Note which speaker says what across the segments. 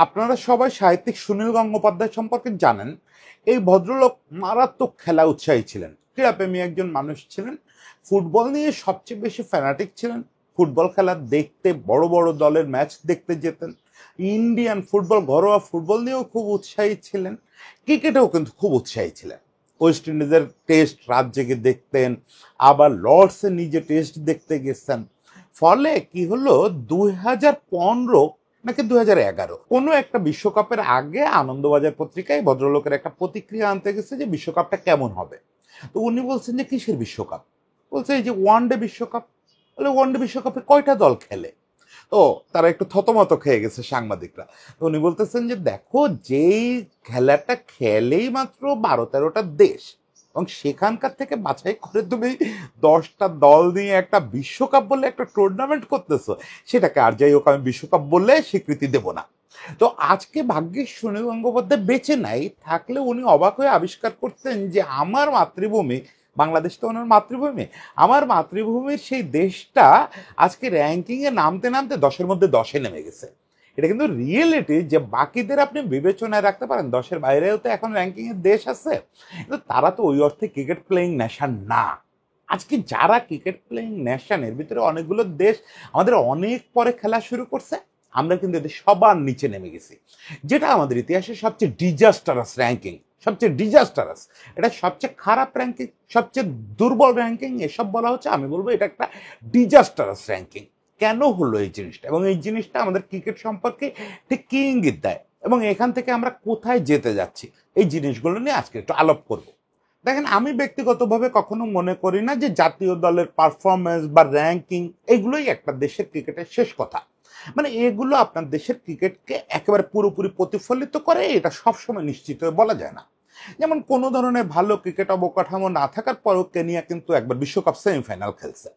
Speaker 1: আপনারা সবাই সাহিত্যিক সুনীল গঙ্গোপাধ্যায় সম্পর্কে জানেন। এই ভদ্রলোক মারাত্মক খেলা উৎসাহী ছিলেন, ক্রীড়াপ্রেমী একজন মানুষ ছিলেন। ফুটবল নিয়ে সবচেয়ে বেশি ফ্যানাটিক ছিলেন। ফুটবল খেলা দেখতে বড় বড় দলের ম্যাচ দেখতে যেতেন। ইন্ডিয়ান ফুটবল, ঘরোয়া ফুটবল নিয়েও খুব উৎসাহী ছিলেন। ক্রিকেটেও কিন্তু খুব উৎসাহী ছিলেন। ওয়েস্ট ইন্ডিজের টেস্ট রাত জেগে দেখতেন, আবার লর্ডসে নিজে টেস্ট দেখতে গেছেন। ফলে কি হলো, 2015 নাকি 2011 কোনো একটা বিশ্বকাপের আগে আনন্দবাজার পত্রিকায় ভদ্রলোকের একটা প্রতিক্রিয়া আনতে গেছে যে বিশ্বকাপটা কেমন হবে। তো উনি বলছেন যে কিসের বিশ্বকাপ? বলছে এই যে ওয়ানডে বিশ্বকাপ। বলে ওয়ানডে বিশ্বকাপে কয়টা দল খেলে? তো তারা একটু থতমত খেয়ে গেছে সাংবাদিকরা। তো উনি বলতেছেন যে দেখো, যেই খেলাটা খেলেই মাত্র 12-13টা দেশ, এবং সেখানকার থেকে বাছাই করে তুমি 10টা দল নিয়ে একটা বিশ্বকাপ বলে একটা টুর্নামেন্ট করতেছো, সেটাকে আর যাই হোক আমি বিশ্বকাপ বললে স্বীকৃতি দেব না। তো আজকে ভাগ্যিস সুনীল গঙ্গোপাধ্যায় বেঁচে নাই, থাকলে উনি অবাক হয়ে আবিষ্কার করতেন যে আমার মাতৃভূমি বাংলাদেশ তো ওনার মাতৃভূমি, আমার মাতৃভূমির সেই দেশটা আজকে র্যাঙ্কিংয়ে নামতে নামতে 10-এর মধ্যে 10-এ নেমে গেছে। এটা কিন্তু রিয়েলিটি, যে বাকিদের আপনি বিবেচনায় রাখতে পারেন, 10-এর বাইরেও তো এখন র্যাঙ্কিং এর দেশ আছে, কিন্তু তারা তো ওই অর্থে ক্রিকেট প্লেয়িং নেশন না। আজকে যারা ক্রিকেট প্লেয়িং নেশন, এর ভিতরে অনেকগুলো দেশ আমাদের অনেক পরে খেলা শুরু করছে। আমরা কিন্তু এদের সবার নিচে নেমে গেছি, যেটা আমাদের ইতিহাসের সবচেয়ে ডিজাস্টারাস র্যাঙ্কিং। সবচেয়ে ডিজাস্টারাস, এটা সবচেয়ে খারাপ র্যাঙ্কিং, সবচেয়ে দুর্বল র্যাঙ্কিং এসব বলা হচ্ছে। আমি বলবো এটা একটা ডিজাস্টারাস র্যাঙ্কিং। কেন হলো এই জিনিসটা, এবং এই জিনিসটা আমাদের ক্রিকেট সম্পর্কে ঠিক কি ইঙ্গিত দেয়, এবং এখান থেকে আমরা কোথায় যেতে যাচ্ছি, এই জিনিসগুলো নিয়ে আজকে একটু আলাপ করব। দেখেন, আমি ব্যক্তিগতভাবে কখনো মনে করি না যে জাতীয় দলের পারফরমেন্স বা র্যাঙ্কিং এগুলোই একটা দেশের ক্রিকেটের শেষ কথা। মানে এগুলো আপনার দেশের ক্রিকেটকে একেবারে পুরোপুরি প্রতিফলিত করে, এটা সবসময় নিশ্চিত হয়ে বলা যায় না। যেমন কোনো ধরনের ভালো ক্রিকেট অবকাঠামো না থাকার পরও কেনিয়া কিন্তু একবার বিশ্বকাপ সেমিফাইনাল খেলছে।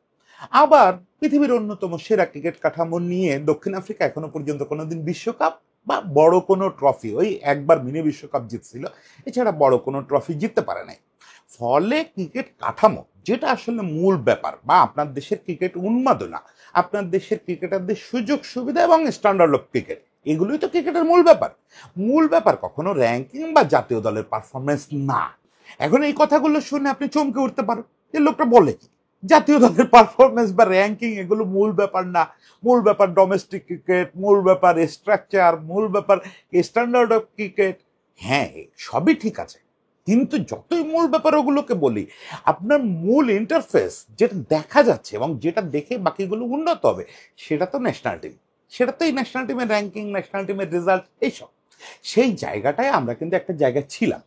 Speaker 1: আবার পৃথিবীর অন্যতম সেরা ক্রিকেট কাঠামো নিয়ে দক্ষিণ আফ্রিকা এখনো পর্যন্ত কোনোদিন বিশ্বকাপ বা বড় কোনো ট্রফি, ওই একবার মিনি বিশ্বকাপ জিতছিল, এছাড়া বড় কোনো ট্রফি জিততে পারে নাই। ফলে ক্রিকেট কাঠামো, যেটা আসলে মূল ব্যাপার, বা আপনার দেশের ক্রিকেট উন্মাদনা, আপনার দেশের ক্রিকেটারদের সুযোগ সুবিধা এবং স্ট্যান্ডার্ড অফ ক্রিকেট, এগুলোই তো ক্রিকেটের মূল ব্যাপার। মূল ব্যাপার কখনো র্যাঙ্কিং বা জাতীয় দলের পারফরমেন্স না। এখন এই কথাগুলো শুনে আপনি চমকে উঠতে পারেন, যে লোকটা বলে কি জাতীয় দলের পারফরমেন্স বা র্যাঙ্কিং এগুলো মূল ব্যাপার না, মূল ব্যাপার ডোমেস্টিক ক্রিকেট, মূল ব্যাপার স্ট্রাকচার, মূল ব্যাপার স্ট্যান্ডার্ড অফ ক্রিকেট। হ্যাঁ, সবই ঠিক আছে, কিন্তু যতই মূল ব্যাপার ওগুলোকে বলি, আপনার মূল ইন্টারফেস যেটা দেখা যাচ্ছে এবং যেটা দেখে বাকিগুলো উন্নত হবে, সেটা তো ন্যাশনাল টিম। সেটা তো এই ন্যাশনাল টিমের র্যাঙ্কিং, ন্যাশনাল টিমের রেজাল্ট, এইসব। সেই জায়গাটায় আমরা কিন্তু একটা জায়গায় ছিলাম।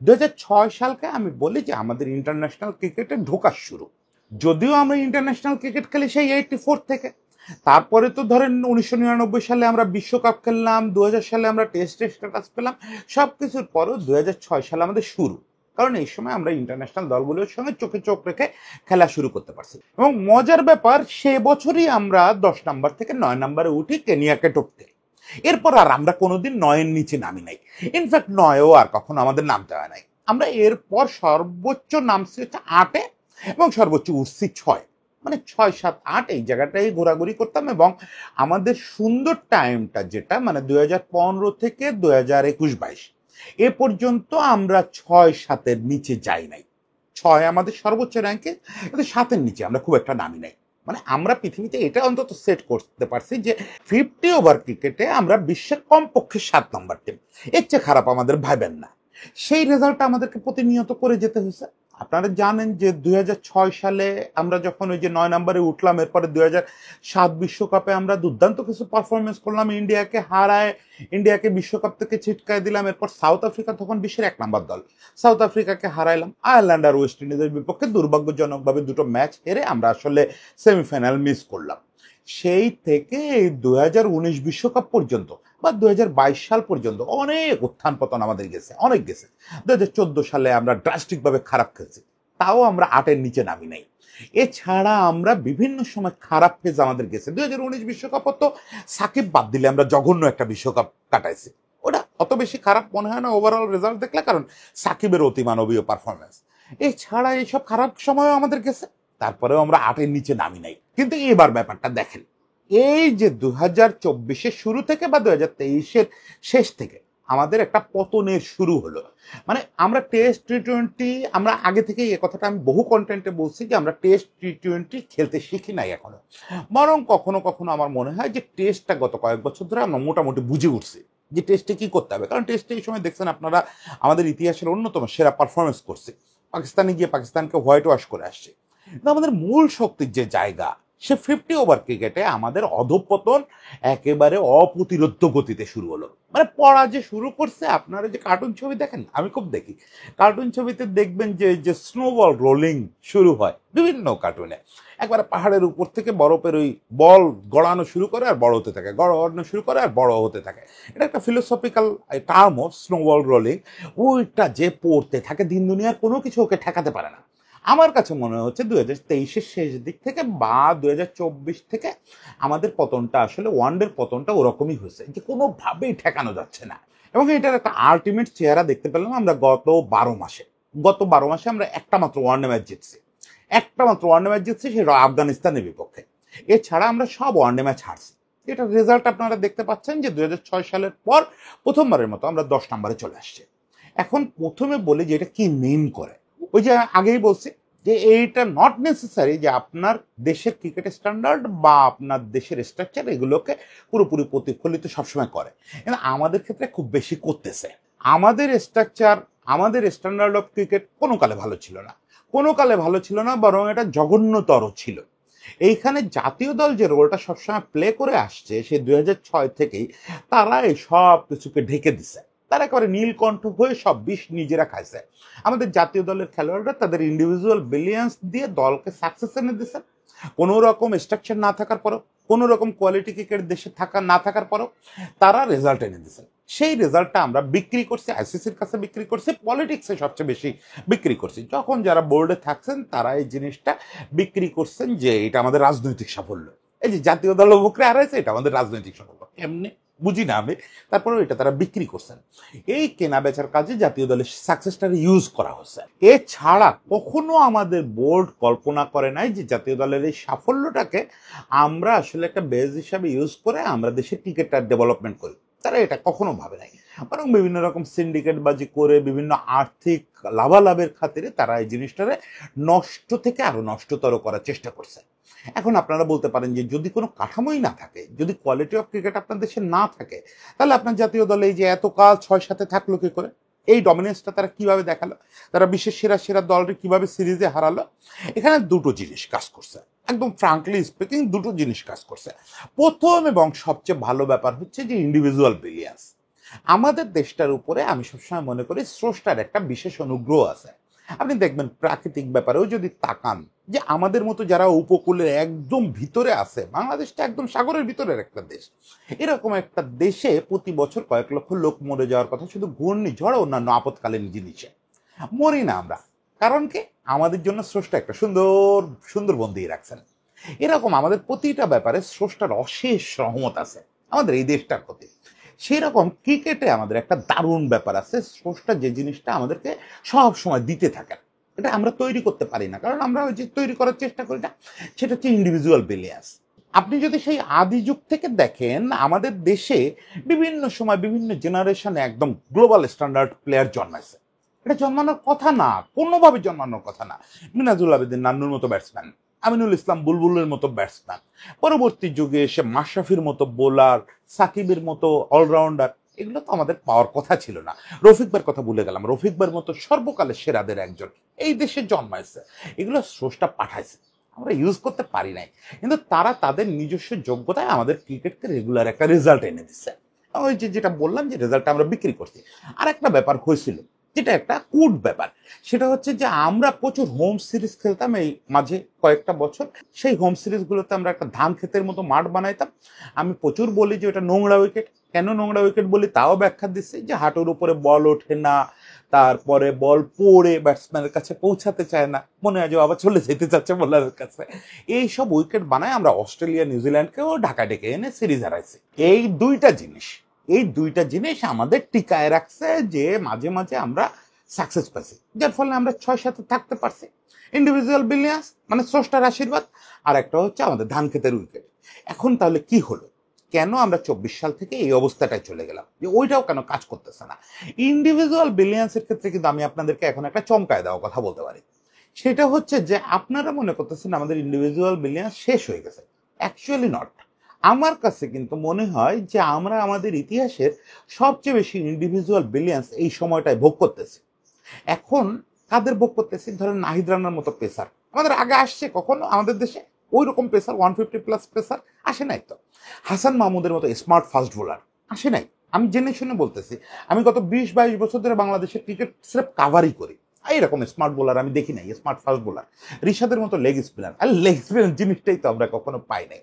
Speaker 1: 2006 সালকে আমি বলি যে আমাদের ইন্টারন্যাশনাল ক্রিকেটে ঢোকার শুরু। যদিও আমরা ইন্টারন্যাশনাল ক্রিকেট খেলি সেই 84 থেকে। তারপরে তো ধরেন 1999 সালে আমরা বিশ্বকাপ খেললাম, 2000 সালে আমরা টেস্টের স্ট্যাটাস পেলাম। সবকিছুর পরও 2006 সালে আমাদের শুরু, কারণ এই সময় আমরা ইন্টারন্যাশনাল দলগুলোর সঙ্গে চোখে চোখ রেখে খেলা শুরু করতে পারছি। এবং মজার ব্যাপার, সে বছরই আমরা 10 নম্বর থেকে 9 নম্বরে উঠি কেনিয়াকে টপকে। এরপর আর আমরা কোনোদিন 9-এর নিচে নামি নাই। ইনফ্যাক্ট 9-ও আর কখনো আমাদের নামতে হয় নাই। আমরা এরপর সর্বোচ্চ নামছি হচ্ছে 8-এ, এবং সর্বোচ্চ উঠছি 6। মানে 6, 7, 8 এই জায়গাটাই ঘোরাঘুরি করতাম। এবং আমাদের সুন্দর টাইমটা যেটা, মানে 2015 থেকে 2021-22 এ পর্যন্ত আমরা 6-7-এর নিচে যাই নাই। 6 আমাদের সর্বোচ্চ র্যাঙ্কে, কিন্তু 7-এর নিচে আমরা খুব একটা নামি নাই। মানে আমরা পৃথিবীতে এটা অন্তত সেট করতে পারছি যে 50 ওভার ক্রিকেটে আমরা বিশ্বের কমপক্ষে 7 নম্বর টিম। এর চেয়ে খারাপ আমাদের ভাবেন না। সেই রেজাল্ট আমাদেরকে প্রতিনিয়ত করে যেতে হয়েছে। আপনারা জানেন যে 2006 সালে আমরা যখন ওই যে 9 নম্বরে উঠলাম, এরপরে 2007 বিশ্বকাপে আমরা দুর্দান্ত কিছু পারফরমেন্স করলাম, ইন্ডিয়াকে হারায়, ইন্ডিয়াকে বিশ্বকাপ থেকে ছিটকায় দিলাম। এরপর সাউথ আফ্রিকা তখন বিশ্বের 1 নম্বর দল, সাউথ আফ্রিকাকে হারাইলাম। আয়ারল্যান্ড আর ওয়েস্ট ইন্ডিজের বিপক্ষে দুর্ভাগ্যজনকভাবে দুটো ম্যাচ হেরে আমরা আসলে সেমিফাইনাল মিস করলাম। সেই থেকে এই 2019 বিশ্বকাপ পর্যন্ত বা 2022 সাল পর্যন্ত অনেক উত্থান পতন আমাদের গেছে, অনেক গেছে। 2014 সালে আমরা ড্রাস্টিক ভাবে খারাপ খেলছি, তাও আমরা 8-এর নিচে নামি নাই। এছাড়া আমরা বিভিন্ন সময় খারাপ ফেজ আমাদের গেছে। 2019 বিশ্বকাপ তো সাকিব বাদ দিলে আমরা জঘন্য একটা বিশ্বকাপ কাটাইছি। ওটা অত বেশি খারাপ মনে হয় না ওভারঅল রেজাল্ট দেখলে, কারণ সাকিবের অতিমানবীয় পারফরমেন্স। এছাড়া এইসব খারাপ সময়ও আমাদের গেছে, তারপরেও আমরা 8-এর নিচে নামি নাই। কিন্তু এবার ব্যাপারটা দেখেন, এই যে 2024-এর শুরু থেকে বা 2023-এর শেষ থেকে আমাদের একটা পতনের শুরু হলো। মানে আমরা টেস্ট টি-20, আমরা আগে থেকেই এই কথাটা আমি বহু কন্টেন্টে বলছি যে আমরা টেস্ট টি-20 খেলতে শিখি নাই এখনো, বরং কখনো কখনো আমার মনে হয় যে টেস্টটা গত কয়েক বছর ধরে আমরা মোটামুটি বুঝে উঠছি যে টেস্টে কি করতে হবে। কারণ টেস্টে এই সময় দেখছেন আপনারা আমাদের ইতিহাসের অন্যতম সেরা পারফরমেন্স করছে, পাকিস্তানে গিয়ে পাকিস্তানকে হোয়াইট ওয়াশ করে আসছে। কিন্তু আমাদের মূল শক্তির যে জায়গা, সে 50 ওভার ক্রিকেটে আমাদের অধঃপতন একেবারে অপ্রতিরোধ্য গতিতে শুরু হলো। মানে পড়া যে শুরু করছে, আপনারা যে কার্টুন ছবি দেখেন, আমি খুব দেখি, কার্টুন ছবিতে দেখবেন যে যে স্নোবল রোলিং শুরু হয় বিভিন্ন কার্টুনে, একবারে পাহাড়ের উপর থেকে বরফের ওই বল গড়ানো শুরু করে আর বড় হতে থাকে, গড়ানো শুরু করে আর বড় হতে থাকে। এটা একটা ফিলোসফিক্যাল টার্মও, স্নোবল রোলিং। ওইটা যে পড়তে থাকে, দিন দুনিয়ার কোনো কিছু ওকে ঠেকাতে পারে না। আমার কাছে মনে হচ্ছে 2023-এর শেষ দিক থেকে বা 2024 থেকে আমাদের পতনটা আসলে ওয়ানডের পতনটা ওরকমই হয়েছে যে কোনোভাবেই ঠেকানো যাচ্ছে না। এবং এটার একটা আলটিমেট চেহারা দেখতে পেলাম আমরা গত 12 মাসে আমরা একটা মাত্র ওয়ানডে ম্যাচ জিতছি, একটা মাত্র ওয়ানডে ম্যাচ জিতছি, সেটা আফগানিস্তানের বিপক্ষে। এছাড়া আমরা সব ওয়ানডে ম্যাচ হারছি। এটার রেজাল্ট আপনারা দেখতে পাচ্ছেন যে 2006 সালের পর প্রথমবারের মতো আমরা 10 নম্বরে চলে আসছি। এখন প্রথমে বলি যে এটা কি মিন করে। ওই যে আগেই বলছি যে এইটা নট নেসেসারি যে আপনার দেশের ক্রিকেট স্ট্যান্ডার্ড বা আপনার দেশের স্ট্রাকচার এগুলোকে পুরোপুরি প্রতিফলিত সবসময় করে, কিন্তু আমাদের ক্ষেত্রে খুব বেশি করতেছে। আমাদের স্ট্রাকচার, আমাদের স্ট্যান্ডার্ড অফ ক্রিকেট কোনো কালে ভালো ছিল না, কোনো কালে ভালো ছিল না, বরং এটা জঘন্যতর ছিল। এইখানে জাতীয় দল যে রোলটা সবসময় প্লে করে আসছে সে 2006 থেকেই, তারা এই সব কিছুকে ঢেকে দিছে। তারা একেবারে নীলকণ্ঠ হয়ে সব বিষ নিজেরা খাইছে। আমাদের জাতীয় দলের খেলোয়াড়রা তাদের ইন্ডিভিজুয়াল ব্রিলিয়ান্স দিয়ে দলকে সাকসেস এনে দিচ্ছে, কোনো রকম স্ট্রাকচার না থাকার পরও, কোনো রকম কোয়ালিটি ক্রিকেট দেশে না থাকার পরও তারা রেজাল্ট এনে দিচ্ছে। সেই রেজাল্টটা আমরা বিক্রি করছি, আইসিসির কাছে বিক্রি করছি, পলিটিক্সে সবচেয়ে বেশি বিক্রি করছি। যখন যারা বোর্ডে থাকছেন তারা এই জিনিসটা বিক্রি করছেন যে এটা আমাদের রাজনৈতিক সাফল্য। এই যে জাতীয় দল উপরে হারাইছে, এটা আমাদের রাজনৈতিক সাফল্য, এমনি বুঝি না আমি। তারপরেও এটা তারা বিক্রি করছেন। এই কেনা বেচার কাজে জাতীয় দলের সাকসেসটাকে ইউজ করা হচ্ছে। এছাড়া কখনো আমাদের বোর্ড কল্পনা করে নাই যে জাতীয় দলের এই সাফল্যটাকে আমরা আসলে একটা বেস হিসাবে ইউজ করে আমরা দেশের ক্রিকেটটা ডেভেলপমেন্ট করি। তারা এটা কখনো ভাবে নাই, বরং বিভিন্ন রকম সিন্ডিকেটবাজি করে বিভিন্ন আর্থিক লাভালাভের খাতিরে তারা এই জিনিসটারে নষ্ট থেকে আরো নষ্টতর করার চেষ্টা করছে। এখন আপনারা বলতে পারেন যে যদি কোনো কাঠামোই না থাকে, যদি কোয়ালিটি অফ ক্রিকেট আপনার দেশে না থাকে, তাহলে আপনার জাতীয় দলে এই যে এত কাল 6-7 থাকলো কি করে? এই ডমিনেন্সটা তারা কিভাবে দেখালো? তারা বিশ্বের সেরা সেরা দলটি কিভাবে সিরিজে হারালো? এখানে দুটো জিনিস কাজ করছে, একদম ফ্রাঙ্কলি স্পিকিং দুটো জিনিস কাজ করছে। প্রথম এবং সবচেয়ে ভালো ব্যাপার হচ্ছে যে ইন্ডিভিজুয়াল ব্রিলিয়ান্স। আমাদের দেশটার উপরে আমি সবসময় মনে করি স্রষ্টার একটা বিশেষ অনুগ্রহ আছে। আপনি দেখবেন প্রাকৃতিক ব্যাপারেও যদি তাকান, যে আমাদের মতো যারা উপকূলের একদম ভিতরে আছে, বাংলাদেশটা একদম সাগরের ভিতরের একটা দেশ, এরকম একটা দেশে প্রতি বছর কয়েক লক্ষ লোক মরে যাওয়ার কথা শুধু ঘূর্ণিঝড় অন্যান্য আপৎকালীন জিনিসে। মরি না আমরা, কারণ কি আমাদের জন্য স্রষ্টা একটা সুন্দর সুন্দরবন দিয়ে রাখছেন। এরকম আমাদের প্রতিটা ব্যাপারে স্রষ্টার অশেষ রহমত আছে আমাদের এই দেশটার প্রতি। সেই রকম ক্রিকেটে আমাদের একটা দারুণ ব্যাপার আছে, স্রষ্টা যে জিনিসটা আমাদেরকে সব সময় দিতে থাকেন, এটা আমরা তৈরি করতে পারি না, কারণ আমরা ওই যে তৈরি করার চেষ্টা করি না, সেটা হচ্ছে ইন্ডিভিজুয়াল ব্রিলিয়ান্স। আপনি যদি সেই আদি যুগ থেকে দেখেন, আমাদের দেশে বিভিন্ন সময় বিভিন্ন জেনারেশনে একদম গ্লোবাল স্ট্যান্ডার্ড প্লেয়ার জন্মাইছে। এটা জন্মানোর কথা না, কোনোভাবে জন্মানোর কথা না। মিনাজুল আবেদিন নান্নুর মতো ব্যাটসম্যান, আমিনুল ইসলাম বুলবুলের মতো ব্যাটসম্যান, পরবর্তী যুগে এসে মাশরাফির মতো বোলার, সাকিবের মতো অলরাউন্ডার, এগুলো তো আমাদের পাওয়ার কথা ছিল না। রফিকবার কথা ভুলে গেলাম, রফিকবার মতো সর্বকালের সেরাদের একজন এই দেশে জন্মাইছে। এগুলো স্রষ্টা পাঠাইছে, আমরা ইউজ করতে পারি নাই, কিন্তু তারা তাদের নিজস্ব যোগ্যতায় আমাদের ক্রিকেটকে রেগুলার একটা রেজাল্ট এনে দিচ্ছে। ওই যে যেটা বললাম যে রেজাল্টটা আমরা বিক্রি করছি। আর একটা ব্যাপার হয়েছিল যেটা একটা কুড ব্যাপার, সেটা হচ্ছে যে আমরা প্রচুর হোম সিরিজ খেলতাম এই মাঝে কয়েকটা বছর। সেই হোম সিরিজগুলোতে আমরা একটা ধান ক্ষেতের মতো মাঠ বানাইতাম। আমি প্রচুর বলি যে ওটা নোংরা উইকেট। কেন নোংরা উইকেট বলি তাও ব্যাখ্যা দিচ্ছি, যে হাঁটুর উপরে বল ওঠে না, তারপরে বল পড়ে ব্যাটসম্যানের কাছে পৌঁছাতে চায় না, মনে হয় যে আবার চলে যেতে চাচ্ছে বোলারের কাছে। এইসব উইকেট বানায় আমরা অস্ট্রেলিয়া নিউজিল্যান্ডকেও ঢাকা ডেকে এনে সিরিজ হারাইছি। এই দুইটা জিনিস আমাদের টিকায় রাখছে, যে মাঝে মাঝে আমরা সাকসেস পাইছি, যার ফলে আমরা 6-7 থাকতে পারছি। ইন্ডিভিজুয়াল ব্রিলিয়ান্স মানে স্রষ্টার আশীর্বাদ, আর একটা হচ্ছে আমাদের ধান ক্ষেতের উইকেট। এখন তাহলে কি হলো, কেন আমরা 24 সাল থেকে এই অবস্থাটায় চলে গেলাম যে ওইটাও কেন কাজ করতেছে না? ইন্ডিভিজুয়াল ব্রিলিয়ান্সের ক্ষেত্রে কিন্তু আমি আপনাদেরকে এখন একটা চমকায় দেওয়া কথা বলতে পারি। সেটা হচ্ছে যে আপনারা মনে করতেছেন আমাদের ইন্ডিভিজুয়াল ব্রিলিয়ান্স শেষ হয়ে গেছে। Actually not. আমার কাছে কিন্তু মনে হয় যে আমরা আমাদের ইতিহাসের সবচেয়ে বেশি ইন্ডিভিজুয়াল ব্রিলিয়ান্স এই সময়টায় ভোগ করতেছি। এখন কাদের ভোগ করতেছি? ধরেন নাহিদ রানার মতো পেসার আমাদের আগে আসছে কখনো আমাদের দেশে? ওই রকম পেসার 150+ পেসার আসে নাই তো। হাসান মাহমুদের মতো স্মার্ট ফাস্ট বোলার আসে নাই। আমি জেনে শুনে বলতেছি, আমি গত 20-22 বছর ধরে বাংলাদেশের ক্রিকেট স্রেফ কাভারই করি। এইরকম স্মার্ট বোলার আমি দেখি নাই, স্মার্ট ফাস্ট বোলার। রিশাদের মতো লেগ স্পিনার, আর লেগ স্পিনার জিনিসটাই তো আমরা কখনো পাই নাই।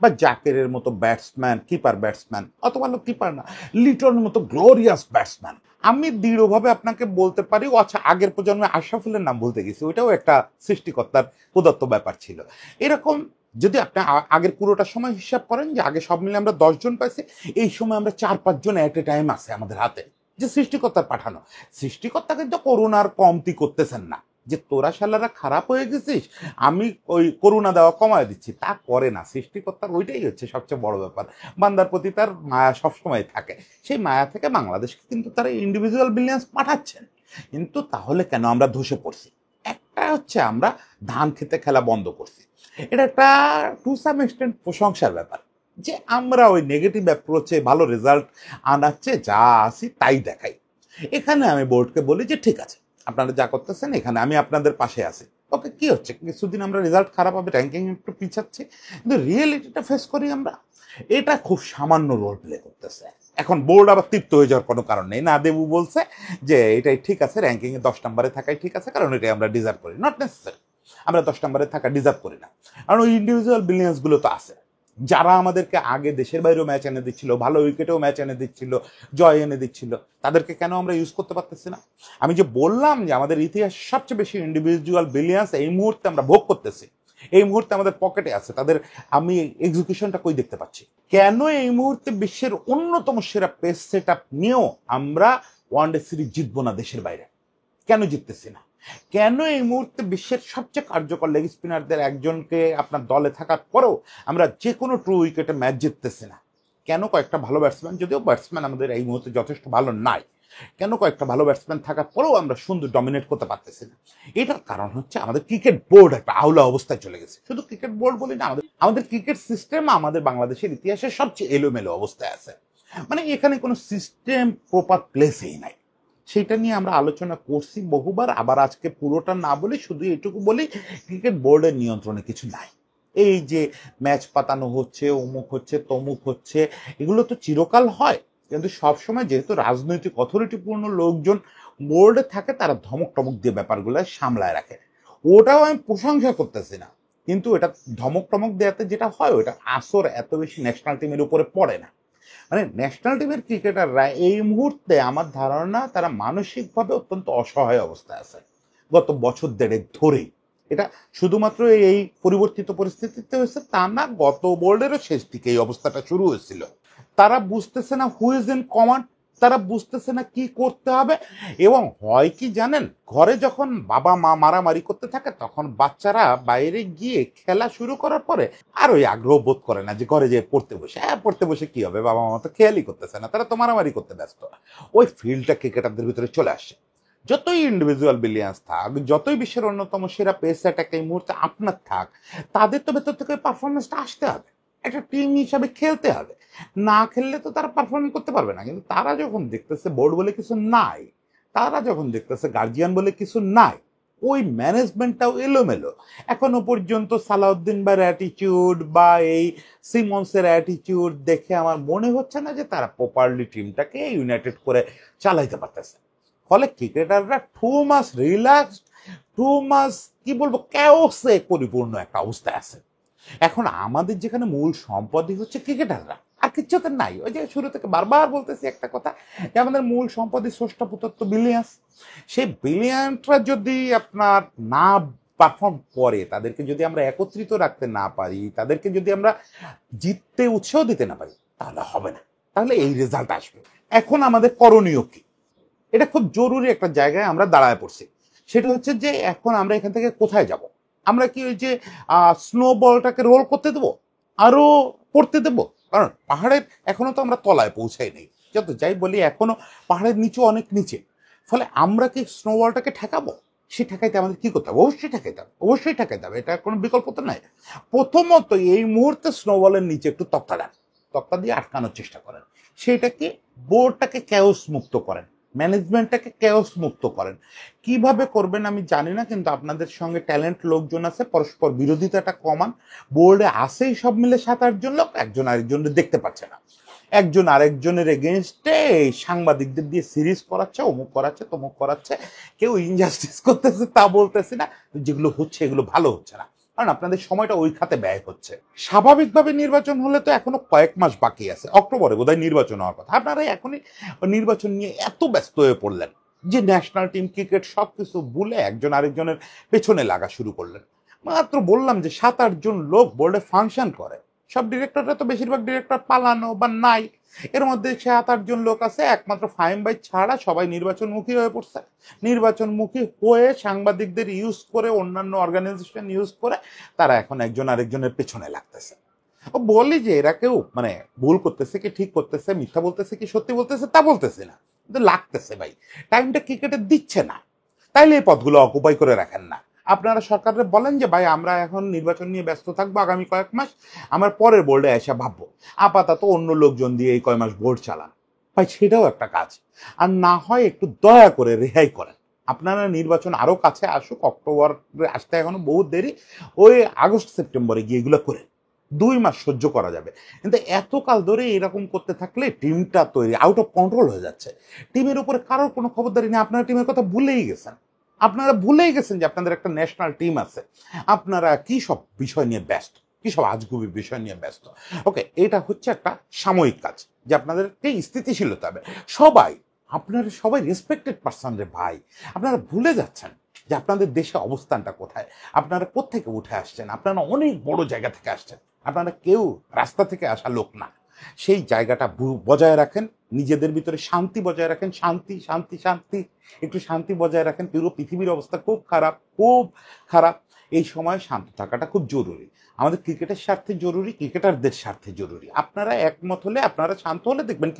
Speaker 1: বা জাকেরের মতো ব্যাটসম্যান, কিপার ব্যাটসম্যান, অত ভালো কিপার না, লিটনের মতো গ্লোরিয়াস ব্যাটসম্যান। আমি দৃঢ়ভাবে আপনাকে বলতে পারি, ও আচ্ছা আগের প্রজন্মে আশরাফুলের নাম বলতে গেছি, ওইটাও একটা সৃষ্টিকর্তার প্রদত্ত ব্যাপার ছিল। এরকম যদি আপনি আগের পুরোটা সময় হিসাব করেন যে আগে সব মিলে আমরা 10 জন পাইছি, এই সময় আমরা 4-5 জন এট এ টাইম আছে আমাদের হাতে, যে সৃষ্টিকর্তার পাঠানো। সৃষ্টিকর্তা কিন্তু করুণার কমতি করতেছেন না যে তোরা শালারা খারাপ হয়ে গেছিস, আমি ওই করুণা দেওয়া কমায় দিচ্ছি, তা করে না। সৃষ্টিকর্তার ওইটাই হচ্ছে সবচেয়ে বড় ব্যাপার, বান্দার প্রতি তার মায়া সবসময় থাকে। সেই মায়া থেকে বাংলাদেশকে কিন্তু তারা ইন্ডিভিজুয়াল ব্রিলিয়ান্স পাঠাচ্ছেন। কিন্তু তাহলে কেন আমরা ধসে পড়ছি? একটা হচ্ছে আমরা ধান খেতে খেলা বন্ধ করছি। এটা একটা টু সাম এক্সটেন্ট প্রশংসার ব্যাপার যে আমরা ওই নেগেটিভ অ্যাপ্রোচে ভালো রেজাল্ট আনাচ্ছে, যা আসি তাই দেখাই। এখানে আমি বোর্ডকে বলি যে ঠিক আছে, আপনারা যা করতেছেন এখানে আমি আপনাদের পাশে আছি। ওকে, কি হচ্ছে, কিছুদিন আমরা রেজাল্ট খারাপ হবে, র্যাঙ্কিং একটু পিছাচ্ছি, কিন্তু রিয়েলিটিটা ফেস করি আমরা। এটা খুব সামান্য রোল প্লে করতেছে। এখন বোর্ড আবার তৃপ্ত হয়ে যাওয়ার কোনো কারণ নেই। না, দেবু বলছে যে এটাই ঠিক আছে, র্যাঙ্কিংয়ে 10 নম্বরে থাকাই ঠিক আছে, কারণ এটাই আমরা ডিজার্ভ করি। নট নেসেসারি, আমরা 10 নম্বরে থাকা ডিজার্ভ করি না। কারণ ওই ইন্ডিভিজুয়াল ব্রিলিয়ান্সগুলো তো আছে, যারা আমাদেরকে আগে দেশের বাইরেও ম্যাচ এনে দিচ্ছিল, ভালো উইকেটেও ম্যাচ এনে দিচ্ছিল, জয় এনে দিচ্ছিল, তাদেরকে কেন আমরা ইউজ করতে পারতেছি না? আমি যে বললাম যে আমাদের ইতিহাসে সবচেয়ে বেশি ইন্ডিভিজুয়াল ব্রিলিয়ান্স এই মুহূর্তে আমরা ভোগ করতেছি, এই মুহূর্তে আমাদের পকেটে আছে, তাদের আমি এক্সিকিউশনটা কই দেখতে পাচ্ছি? কেন এই মুহূর্তে বিশ্বের অন্যতম সেরা পেস সেট আপ নিয়েও আমরা ওয়ানডে সিরিজ জিতবো না দেশের বাইরে? কেন জিততেছি না? কেন এই মুহূর্তে বিশ্বের সবচেয়ে কার্যকর লেগ স্পিনারদের একজনকে আপনার দলে থাকার পরেও আমরা যে কোনো ট্রু উইকেটে ম্যাচ জিততেছি না? কেন কয়েকটা ভালো ব্যাটসম্যান, যদিও ব্যাটসম্যান আমাদের এই মুহূর্তে যথেষ্ট ভালো নাই, কেন কয়েকটা ভালো ব্যাটসম্যান থাকার পরেও আমরা সুন্দর ডমিনেট করতে পারতেছি না? এটার কারণ হচ্ছে আমাদের ক্রিকেট বোর্ড একটা আউলা অবস্থায় চলে গেছে। শুধু ক্রিকেট বোর্ড বলি না, আমাদের ক্রিকেট সিস্টেম আমাদের বাংলাদেশের ইতিহাসে সবচেয়ে এলোমেলো অবস্থায় আছে। মানে এখানে কোনো সিস্টেম প্রপার প্লেসেই নাই। সেটা নিয়ে আমরা আলোচনা করছি বহুবার, আবার আজকে পুরোটা না বলি, শুধু এটুকু বলি, ক্রিকেট বোর্ডের নিয়ন্ত্রণে কিছু নাই। এই যে ম্যাচ পাতানো হচ্ছে, অমুক হচ্ছে, তমুক হচ্ছে, এগুলো তো চিরকাল হয়, কিন্তু সবসময় যেহেতু রাজনৈতিক অথরিটিপূর্ণ লোকজন বোর্ডে থাকে, তারা ধমক টমক দিয়ে ব্যাপারগুলো সামলায় রাখে। ওটাও আমি প্রশংসা করতেছি না, কিন্তু এটা ধমক টমক দেওয়াতে যেটা হয়, ওটা আসর এত বেশি ন্যাশনাল টিমের উপরে পড়ে না। মানে ন্যাশনাল টিমের ক্রিকেটাররা এই মুহূর্তে আমার ধারণা তারা মানসিকভাবে অত্যন্ত অসহায় অবস্থায় আছে গত বছর দেড়েক ধরেই। এটা শুধুমাত্র এই পরিবর্তিত পরিস্থিতিতে হয়েছে তা না, গত বোর্ডেরও শেষ দিকে এই অবস্থাটা শুরু হয়েছিল। তারা বুঝতেছে না হু ইজ ইন কমান্ড, তারা বুঝতেছে না কি করতে হবে। এবং হয় কি জানেন, ঘরে যখন বাবা মা মারামারি করতে থাকে, তখন বাচ্চারা বাইরে গিয়ে খেলা শুরু করার পরে আর ওই আগ্রহ বোধ করে না যে ঘরে যে পড়তে বসে। হ্যাঁ, পড়তে বসে কি হবে, বাবা মা তো খেয়ালই করতেছে না, তারা তো মারামারি করতে ব্যস্ত। ওই ফিল্ডটা ক্রিকেটারদের ভিতরে চলে আসে। যতই ইন্ডিভিজুয়াল ব্রিলিয়ান্স থাক, যতই বিশ্বের অন্যতম সেরা পেস অ্যাটাক এই মুহূর্তে আপনার থাক, তাদের তো ভেতর থেকে পারফরমেন্সটা আসতে হবে, একটা টিম হিসাবে খেলতে হবে। না খেললে তো তারা পারফর্ম করতে পারবে না। কিন্তু তারা যখন দেখতেছে বোর্ড বলে কিছু নাই, তারা যখন দেখতেছে গার্জিয়ান বলে কিছু নাই, ওই ম্যানেজমেন্টটাও এলোমেলো। এখনো পর্যন্ত সালাউদ্দিন ভাইয়ের অ্যাটিটিউড বা এই সিমন্সের অ্যাটিটিউড দেখে আমার মনে হচ্ছে না যে তারা প্রপারলি টিমটাকে ইউনাইটেড করে চালাইতে পারতেছে। ফলে ক্রিকেটাররা টু মাস রিল্যাক্সড, টু মাস কি বলবো, ক্যাওসে পরিপূর্ণ একটা অবস্থায় আছে। এখন আমাদের যেখানে মূল সম্পদই হচ্ছে ক্রিকেটাররা, আর কিচ্ছু তো নাই। ওই যে শুরু থেকে বারবার বলতেছি একটা কথা, যে আমাদের মূল সম্পদই স্রষ্টা প্রদত্ত বিলিয়ন্স। সেই বিলিয়নটা যদি আপনার না পারফর্ম করে, তাদেরকে যদি আমরা একত্রিত রাখতে না পারি, তাদেরকে যদি আমরা জিততে উৎসাহ দিতে না পারি, তাহলে হবে না, তাহলে এই রেজাল্ট আসবে। এখন আমাদের করণীয় কি? এটা খুব জরুরি একটা জায়গায় আমরা দাঁড়ায় পড়ছি। সেটা হচ্ছে যে এখন আমরা এখান থেকে কোথায় যাব? আমরা কি ওই যে স্নো বলটাকে রোল করতে দেবো? আরো পড়তে দেব? কারণ পাহাড়ের এখনো তো আমরা তলায় পৌঁছাই নাই, যত যাই বলি এখনো পাহাড়ের নিচে অনেক নিচে। ফলে আমরা কি স্নোবলটাকে ঠেকাবো? সে ঠেকাইতে আমাদের কি করতে হবে? অবশ্যই ঠেকাইতে হবে, অবশ্যই ঠেকাইতে হবে, এটা কোনো বিকল্প তো নাই। প্রথমত এই মুহূর্তে স্নোবলের নিচে একটু তক্তা দেন, তক্তা দিয়ে আটকানোর চেষ্টা করেন। সেটাকে বোর্ডটাকে ক্যাওস মুক্ত করেন, ম্যানেজমেন্টটাকে ক্যাওস মুক্ত করেন। কিভাবে করবেন আমি জানি না, কিন্তু আপনাদের সঙ্গে ট্যালেন্ট লোকজন আছে, পরস্পর বিরোধিতাটা কমান। বোর্ডে আসেই সব মিলে 7-8 জন লোক, একজন আরেকজনের দেখতে পাচ্ছে না, একজন আরেকজনের এগেনস্টে সাংবাদিকদের দিয়ে সিরিজ করাচ্ছে, অমুক করাচ্ছে, তমুক করাচ্ছে। কেউ ইনজাস্টিস করতেছে তা বলতেছি না, যেগুলো হচ্ছে এগুলো ভালো হচ্ছে না, কারণ আপনাদের সময়টা ওই খাতে ব্যয় হচ্ছে। স্বাভাবিকভাবে নির্বাচন হলে তো এখনো কয়েক মাস বাকি আছে, অক্টোবরে বোধহয় নির্বাচন হওয়ার কথা। আপনারা এখনই নির্বাচন নিয়ে এত ব্যস্ত হয়ে পড়লেন যে ন্যাশনাল টিম, ক্রিকেট সবকিছু ভুলে একজন আরেকজনের পেছনে লাগা শুরু করলেন। মাত্র বললাম যে 7-8 জন লোক বোর্ডে ফাংশন করে, সব ডিরেক্টররা তো বেশিরভাগ ডিরেক্টর পালানো বা নাই। এর মধ্যে 7-8 জন লোক আছে, একমাত্র ফাহিম ভাই ছাড়া সবাই নির্বাচনমুখী হয়ে পড়ছে। নির্বাচনমুখী হয়ে সাংবাদিকদের ইউজ করে, অন্যান্য অর্গানাইজেশন ইউজ করে তারা এখন একজন আরেকজনের পেছনে লাগতেছে। ও বলি যে এরা কেউ মানে ভুল করতেছে কি ঠিক করতেছে, মিথ্যা বলতেছে কি সত্যি বলতেছে তা বলতেছে না, কিন্তু লাগতেছে ভাই, টাইমটা ক্রিকেটে দিচ্ছে না। তাইলে এই পদগুলো অকুপাই করে রাখেন না। আপনারা সরকারে বলেন যে ভাই আমরা এখন নির্বাচন নিয়ে ব্যস্ত থাকবো আগামী কয়েক মাস, আমার পরের বোর্ডে এসে ভাববো, আপাতত অন্য লোকজন দিয়ে এই কয় মাস বোর্ড চালান। ভাই সেটাও একটা কাজ। আর না হয় একটু দয়া করে রেহাই করেন। আপনারা নির্বাচন আরো কাছে আসুক, অক্টোবর আসতে এখনো বহু দেরি, ওই আগস্ট সেপ্টেম্বরে গিয়ে এগুলো করে 2 মাস সহ্য করা যাবে। কিন্তু এতকাল ধরে এরকম করতে থাকলে টিমটা তৈরি আউট অফ কন্ট্রোল হয়ে যাচ্ছে। টিমের উপরে কারোর কোনো খবরদারি নেই, আপনারা টিমের কথা ভুলেই গেছেন। আপনারা ভুলেই গেছেন যে আপনাদের একটা ন্যাশনাল টিম আছে। আপনারা কি সব বিষয় নিয়ে ব্যস্ত, কি সব আজগুবি বিষয় নিয়ে ব্যস্ত। ওকে, এটা হচ্ছে একটা সাময়িক কাজ যে আপনাদেরকে স্থিতিশীল হতে হবে। সবাই, আপনারা সবাই রেসপেক্টেড পার্সন রে ভাই। আপনারা ভুলে যাচ্ছেন যে আপনাদের দেশে অবস্থানটা কোথায়, আপনারা কোত্থেকে উঠে আসছেন। আপনারা অনেক বড় জায়গা থেকে আসছেন, আপনারা কেউ রাস্তা থেকে আসা লোক না। সেই জায়গাটা বজায় রাখেন, নিজেদের ভিতরে শান্তি বজায় রাখেন। শান্তি শান্তি শান্তি, একটু শান্তি বজায় রাখেন। পুরো পৃথিবীর অবস্থা খুব খারাপ, খুব খারাপ। এই সময় শান্ত থাকাটা খুব জরুরি, আমাদের ক্রিকেটের স্বার্থে জরুরি, ক্রিকেটারদের স্বার্থে জরুরি। আপনারা একমত হলে, আপনারা শান্ত হলে দেখবেন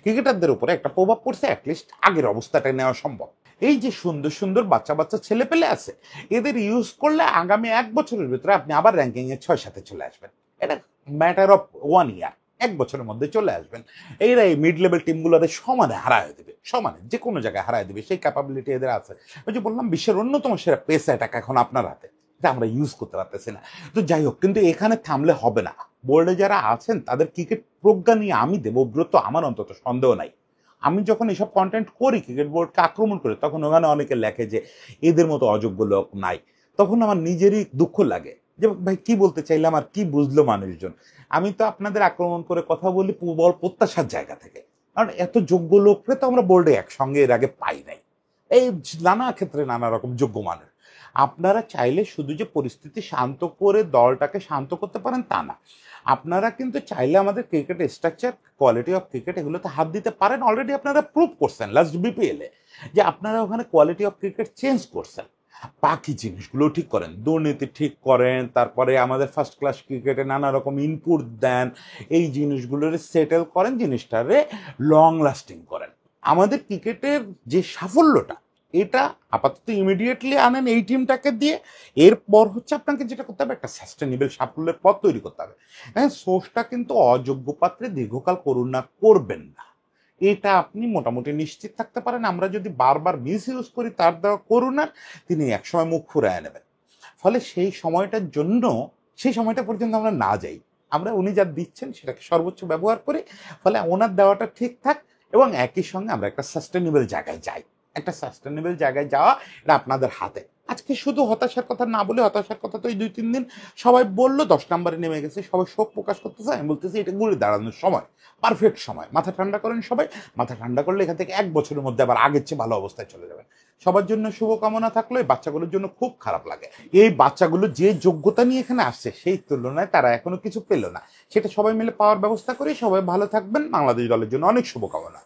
Speaker 1: ক্রিকেটারদের উপরে একটা প্রভাব পড়ছে, অ্যাটলিস্ট আগের অবস্থাটা নেওয়া সম্ভব। এই যে সুন্দর সুন্দর বাচ্চা বাচ্চা ছেলে পেলে আছে, এদের ইউজ করলে আগামী 1 বছরের ভিতরে আপনি আবার র্যাঙ্কিং এ 6-7-এ চলে আসবেন। এটা ম্যাটার অফ 1 ইয়ার, 1 বছরের মধ্যে চলে আসবেন। এইরা এই মিড লেভেল টিমগুলোতে সমানে হারায় দেবে, সমানে যে কোনো জায়গায় হারায় দেবে, সেই ক্যাপাবিলিটি এদের আছে। ওই যে বললাম বিশ্বের অন্যতম সেরা পেস অ্যাটাক এখন আপনার হাতে, এটা আমরা ইউজ করতে পারতেছি না। তো যাই হোক, কিন্তু এখানে থামলে হবে না। বোর্ডে যারা আছেন তাদের ক্রিকেট প্রজ্ঞা নিয়ে আমি দেবব্রত, আমার অন্তত সন্দেহ নাই। আমি যখন এসব কন্টেন্ট করি, ক্রিকেট বোর্ডকে আক্রমণ করে, তখন ওখানে অনেকে লেখে যে এদের মতো অযোগ্য লোক নাই। তখন আমার নিজেরই দুঃখ লাগে যে ভাই কি বলতে চাইলাম আর কি বুঝলো মানুষজন। আমি তো আপনাদের আক্রমণ করে কথা বলি বল প্রত্যাশার জায়গা থেকে, কারণ এত যোগ্য লোকরে তো আমরা বোর্ডে একসঙ্গে এর আগে পাই নাই। এই নানা ক্ষেত্রে নানা রকম যোগ্য মানুষ। আপনারা চাইলে শুধু যে পরিস্থিতি শান্ত করে দলটাকে শান্ত করতে পারেন তা না, আপনারা কিন্তু চাইলে আমাদের cricket structure, quality of cricket, এগুলোতে হাত দিতে পারেন। অলরেডি আপনারা প্রুভ করছেন লাস্ট বিপিএল এ যে আপনারা ওখানে কোয়ালিটি অফ ক্রিকেট চেঞ্জ করছেন। বাকি জিনিসগুলো ঠিক করেন, দুর্নীতি ঠিক করেন, তারপরে আমাদের ফার্স্ট ক্লাস ক্রিকেটে নানা রকম ইনপুট দেন, এই জিনিসগুলোরে সেটেল করেন, জিনিসটারে লং লাস্টিং করেন। আমাদের ক্রিকেটের যে সাফল্যটা, এটা আপাতত ইমিডিয়েটলি আনেন এই টিমটাকে দিয়ে। এরপর হচ্ছে আপনাকে যেটা করতে হবে, একটা সাস্টেনেবল সাফল্যের পথ তৈরি করতে হবে। হ্যাঁ, সোর্সটা কিন্তু অযোগ্য পাত্রে দীর্ঘকাল করুণা করবেন না, এটা আপনি মোটামুটি নিশ্চিত থাকতে পারেন। আমরা যদি বারবার মিস ইউজ করি তার দেওয়া করুণার, তিনি একসময় মুখ ফুরায় নেবেন। ফলে সেই সময়টার জন্য, সেই সময়টা পর্যন্ত আমরা না যাই, আমরা উনি যা দিচ্ছেন সেটাকে সর্বোচ্চ ব্যবহার করি। ফলে ওনার দেওয়াটা ঠিকঠাক, এবং একই সঙ্গে আমরা একটা সাস্টেনেবল জায়গায় যাই। একটা সাস্টেনেবল জায়গায় যাওয়া এটা আপনাদের হাতে। আজকে শুধু হতাশার কথা না বলে, হতাশার কথা তো এই 2-3 দিন সবাই বললো, 10 নম্বরে নেমে গেছে, সবাই শোক প্রকাশ করতেছে। আমি বলতেছি এটা ঘুরে দাঁড়ানোর সময়, পারফেক্ট সময়। মাথা ঠান্ডা করেন সবাই, মাথা ঠান্ডা করলে এখান থেকে 1 বছরের মধ্যে আবার আগের চেয়ে ভালো অবস্থায় চলে যাবেন। সবার জন্য শুভকামনা থাকলো। এই বাচ্চাগুলোর জন্য খুব খারাপ লাগে, এই বাচ্চাগুলো যে যোগ্যতা নিয়ে এখানে আসছে সেই তুলনায় তারা এখনো কিছু পেল না। সেটা সবাই মিলে পাওয়ার ব্যবস্থা করি। সবাই ভালো থাকবেন, বাংলাদেশ দলের জন্য অনেক শুভকামনা।